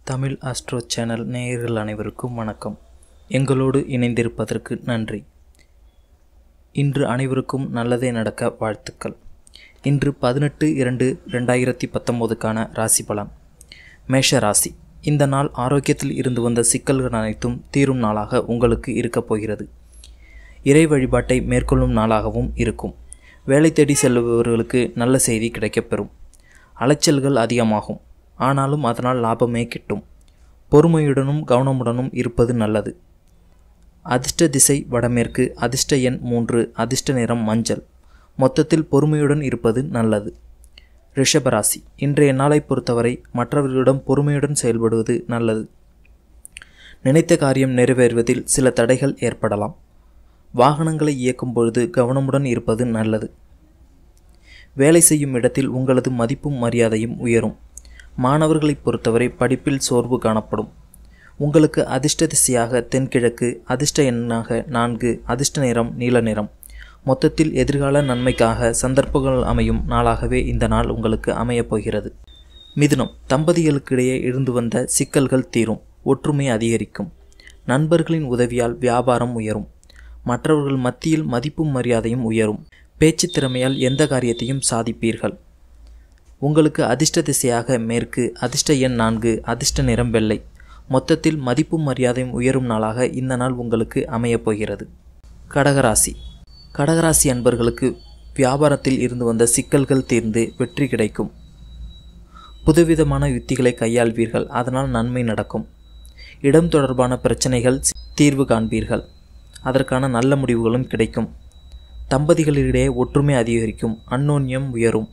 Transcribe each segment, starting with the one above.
Tamil astro channel நேயர்கள் அனைவருக்கும் வணக்கம். எங்களோடு இணைந்திருப்பதற்கு நன்றி. இன்று அனைவருக்கும் நல்லதே நடக்க வாழ்த்துக்கள். இன்று 18/2/2019 ராசி பலன். மேஷ ராசி. இந்த நாள் ஆரோக்கியத்தில் இருந்து வந்த சிக்கல்கள் அனைத்தும் தீரும் நாளாக உங்களுக்கு இருக்கப் போகிறது. இறை வழிபாட்டை மேற்கொள்ளும் நாளாகவும் இருக்கும். வேலை தேடி செல்பவர்களுக்கு நல்ல செய்தி கிடைக்கப்பெறும். அலைச்சல்கள் அதிகமாகும். ஆனாலும் அதனால் லாபமே கிட்டும். பொறுமையுடனும் கவனமுடனும் இருப்பது நல்லது. அதிர்ஷ்ட திசை வடமேற்கு. அதிர்ஷ்ட எண் 3. அதிர்ஷ்ட நிறம் மஞ்சள். மொத்தத்தில் பொறுமையுடன் இருப்பது நல்லது. ரிஷபராசி. இன்றைய நாளை பொறுத்தவரை மற்றவர்களிடம் பொறுமையுடன் செயல்படுவது நல்லது. நினைத்த காரியம் நிறைவேறுவதில் சில தடைகள் ஏற்படலாம். வாகனங்களை இயக்கும் பொழுது கவனமுடன் இருப்பது நல்லது. வேலை செய்யும் இடத்தில் உங்களது மதிப்பும் மரியாதையும் உயரும். மாணவர்களை பொறுத்தவரை படிப்பில் சோர்வு காணப்படும். உங்களுக்கு அதிர்ஷ்ட திசையாக தென்கிழக்கு. அதிர்ஷ்ட எண்ணாக 4. அதிர்ஷ்ட நிறம் நீல நிறம். மொத்தத்தில் எதிர்கால நன்மைக்காக சந்தர்ப்பங்கள் அமையும் நாளாகவே இந்த நாள் உங்களுக்கு அமையப் போகிறது. மிதுனம். தம்பதிகளுக்கிடையே இருந்து வந்த சிக்கல்கள் தீரும். ஒற்றுமை அதிகரிக்கும். நண்பர்களின் உதவியால் வியாபாரம் உயரும். மற்றவர்கள் மத்தியில் மதிப்பும் மரியாதையும் உயரும். பேச்சு திறமையால் எந்த காரியத்தையும் சாதிப்பீர்கள். உங்களுக்கு அதிர்ஷ்ட திசையாக மேற்கு. அதிர்ஷ்ட எண் 4. அதிர்ஷ்ட நிறம் வெள்ளை. மொத்தத்தில் மதிப்பும் மரியாதையும் உயரும் நாளாக இந்த நாள் உங்களுக்கு அமையப் போகிறது. கடகராசி. கடகராசி அன்பர்களுக்கு வியாபாரத்தில் இருந்து வந்த சிக்கல்கள் தீர்ந்து வெற்றி கிடைக்கும். புதுவிதமான யுத்திகளை கையாள்வீர்கள். அதனால் நன்மை நடக்கும். இடம் தொடர்பான பிரச்சனைகள் தீர்வு காண்பீர்கள். அதற்கான நல்ல முடிவுகளும் கிடைக்கும். தம்பதிகளிடையே ஒற்றுமை அதிகரிக்கும். அந்யோன்யம் உயரும்.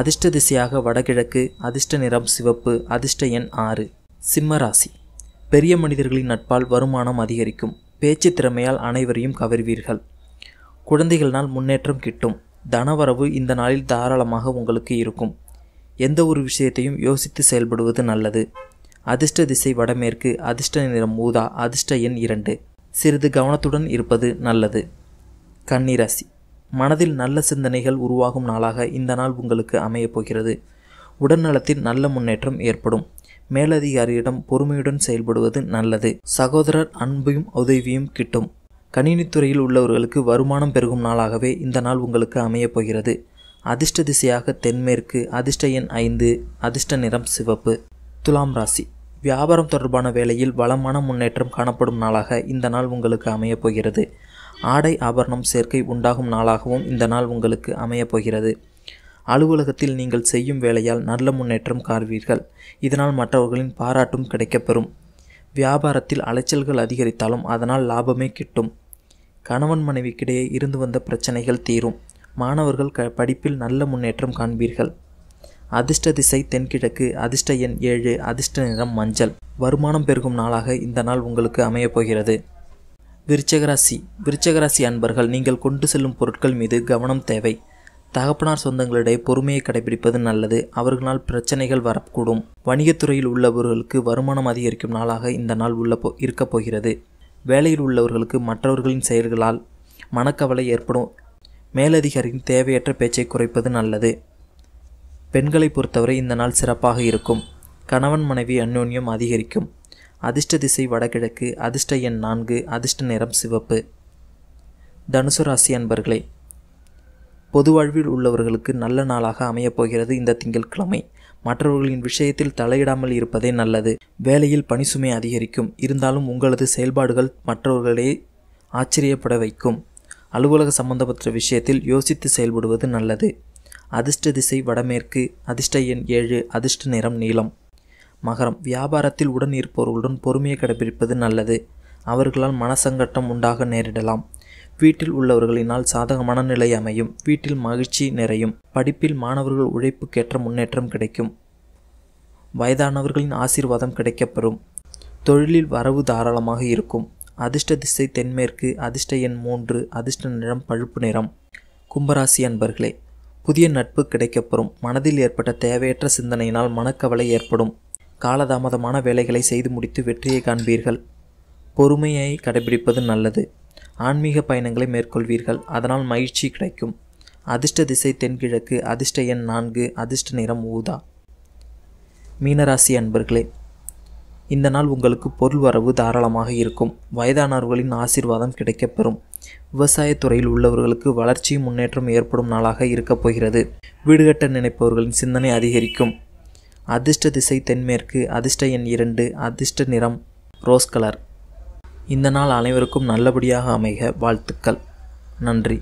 அதிர்ஷ்ட திசையாக வடகிழக்கு. அதிர்ஷ்ட நிறம் சிவப்பு. அதிர்ஷ்ட எண் 6. சிம்மராசி. பெரிய மனிதர்களின் நட்பால் வருமானம் அதிகரிக்கும். பேச்சு திறமையால் அனைவரையும் கவர்வீர்கள். குழந்தைகளினால் முன்னேற்றம் கிட்டும். தனவரவு இந்த நாளில் தாராளமாக உங்களுக்கு இருக்கும். எந்த ஒரு விஷயத்தையும் யோசித்து செயல்படுவது நல்லது. அதிர்ஷ்ட திசை வடமேற்கு. அதிர்ஷ்ட நிறம் ஊதா. அதிர்ஷ்ட எண் 2. சிறிது கவனத்துடன் இருப்பது நல்லது. கன்னிராசி. மனதில் நல்ல சிந்தனைகள் உருவாகும் நாளாக இந்த நாள் உங்களுக்கு அமையப் போகிறது. உடல்நலத்தில் நல்ல முன்னேற்றம் ஏற்படும். மேலதிகாரியிடம் பொறுமையுடன் செயல்படுவது நல்லது. சகோதரர் அன்பையும் உதவியும் கிட்டும். கணினித்துறையில் உள்ளவர்களுக்கு வருமானம் பெருகும் நாளாகவே இந்த நாள் உங்களுக்கு அமையப் போகிறது. அதிர்ஷ்ட திசையாக தென்மேற்கு. அதிர்ஷ்ட எண் 5. அதிர்ஷ்ட நிறம் சிவப்பு. துலாம் ராசி. வியாபாரம் தொடர்பான வேலையில் வளமான முன்னேற்றம் காணப்படும் நாளாக இந்த நாள் உங்களுக்கு அமையப் போகிறது. ஆடை ஆபரணம் சேர்க்கை உண்டாகும் நாளாகவும் இந்த நாள் உங்களுக்கு அமையப் போகிறது. அலுவலகத்தில் நீங்கள் செய்யும் வேலையால் நல்ல முன்னேற்றம் காண்பீர்கள். இதனால் மற்றவர்களின் பாராட்டும் கிடைக்கப்பெறும். வியாபாரத்தில் அலைச்சல்கள் அதிகரித்தாலும் அதனால் லாபமே கிட்டும். கணவன் மனைவிக்கிடையே இருந்து வந்த பிரச்சனைகள் தீரும். மாணவர்கள் படிப்பில் நல்ல முன்னேற்றம் காண்பீர்கள். அதிர்ஷ்ட திசை தென்கிழக்கு. அதிர்ஷ்ட எண் 7. அதிர்ஷ்ட நிறம் மஞ்சள். வருமானம் பெருகும் நாளாக இந்த நாள் உங்களுக்கு அமையப் போகிறது. விருச்சகராசி. விருச்சகராசி அன்பர்கள் நீங்கள் கொண்டு செல்லும் பொருட்கள் மீது கவனம் தேவை. தகப்பனார் சொந்தங்களிடையே பொறுமையை கடைபிடிப்பது நல்லது. அவர்களால் பிரச்சனைகள் வரக்கூடும். வணிகத்துறையில் உள்ளவர்களுக்கு வருமானம் அதிகரிக்கும் நாளாக இந்த நாள் இருக்கப் போகிறது. வேலையில் உள்ளவர்களுக்கு மற்றவர்களின் செயல்களால் மனக்கவலை ஏற்படும். மேலதிகாரியின் தேவையற்ற பேச்சை குறைப்பது நல்லது. பெண்களை பொறுத்தவரை இந்த நாள் சிறப்பாக இருக்கும். கணவன் மனைவி அந்யோன்யம் அதிகரிக்கும். அதிர்ஷ்ட திசை வடகிழக்கு. அதிர்ஷ்ட எண் 4. அதிர்ஷ்ட நிறம் சிவப்பு. தனுசு ராசி அன்பர்களே, பொது வாழ்வில் உள்ளவர்களுக்கு நல்ல நாளாக அமையப் போகிறது இந்த திங்கட்கிழமை. மற்றவர்களின் விஷயத்தில் தலையிடாமல் இருப்பதே நல்லது. வேலையில் பணிசுமை அதிகரிக்கும். இருந்தாலும் உங்களது செயல்பாடுகள் மற்றவர்களே ஆச்சரியப்பட வைக்கும். அலுவலக சம்பந்தப்பட்ட விஷயத்தில் யோசித்து செயல்படுவது நல்லது. அதிர்ஷ்ட திசை வடமேற்கு. அதிர்ஷ்ட எண் 7. அதிர்ஷ்ட நிறம் நீலம். மகரம். வியாபாரத்தில் உடன் இருப்பவர்களுடன் பொறுமையை கடைபிடிப்பது நல்லது. அவர்களால் மனசங்கட்டம் உண்டாக நேரிடலாம். வீட்டில் உள்ளவர்களினால் சாதகமான நிலை அமையும். வீட்டில் மகிழ்ச்சி நிறையும். படிப்பில் மாணவர்கள் உழைப்புக்கேற்ற முன்னேற்றம் கிடைக்கும். வயதானவர்களின் ஆசீர்வாதம் கிடைக்கப்பெறும். தொழிலில் வரவு தாராளமாக இருக்கும். அதிர்ஷ்ட திசை தென்மேற்கு. அதிர்ஷ்ட எண் 3. அதிர்ஷ்ட நிறம் பழுப்பு நிறம். கும்பராசி அன்பர்களே, புதிய நட்பு கிடைக்கப்பெறும். மனதில் ஏற்பட்ட தேவையற்ற சிந்தனையினால் மனக்கவலை ஏற்படும். காலதாமதமான வேலைகளை செய்து முடித்து வெற்றியை காண்பீர்கள். பொறுமையை கடைபிடிப்பது நல்லது. ஆன்மீக பயணங்களை மேற்கொள்வீர்கள். அதனால் மகிழ்ச்சி கிடைக்கும். அதிர்ஷ்ட திசை தென்கிழக்கு. அதிர்ஷ்ட எண் 4. அதிர்ஷ்ட நிறம் ஊதா. மீனராசி அன்பர்களே, இந்த நாள் உங்களுக்கு பொருள் வரவு தாராளமாக இருக்கும். வயதானவர்களின் ஆசீர்வாதம் கிடைக்கப்பெறும். விவசாயத்துறையில் உள்ளவர்களுக்கு வளர்ச்சியும் முன்னேற்றம் ஏற்படும் நாளாக இருக்கப் போகிறது. வீடு கட்ட நினைப்பவர்களின் சிந்தனை அதிகரிக்கும். அதிர்ஷ்ட திசை தென்மேற்கு. அதிர்ஷ்ட எண் 2. அதிர்ஷ்ட நிறம் ரோஸ் கலர். இந்த நாள் அனைவருக்கும் நல்லபடியாக அமைக வாழ்த்துக்கள். நன்றி.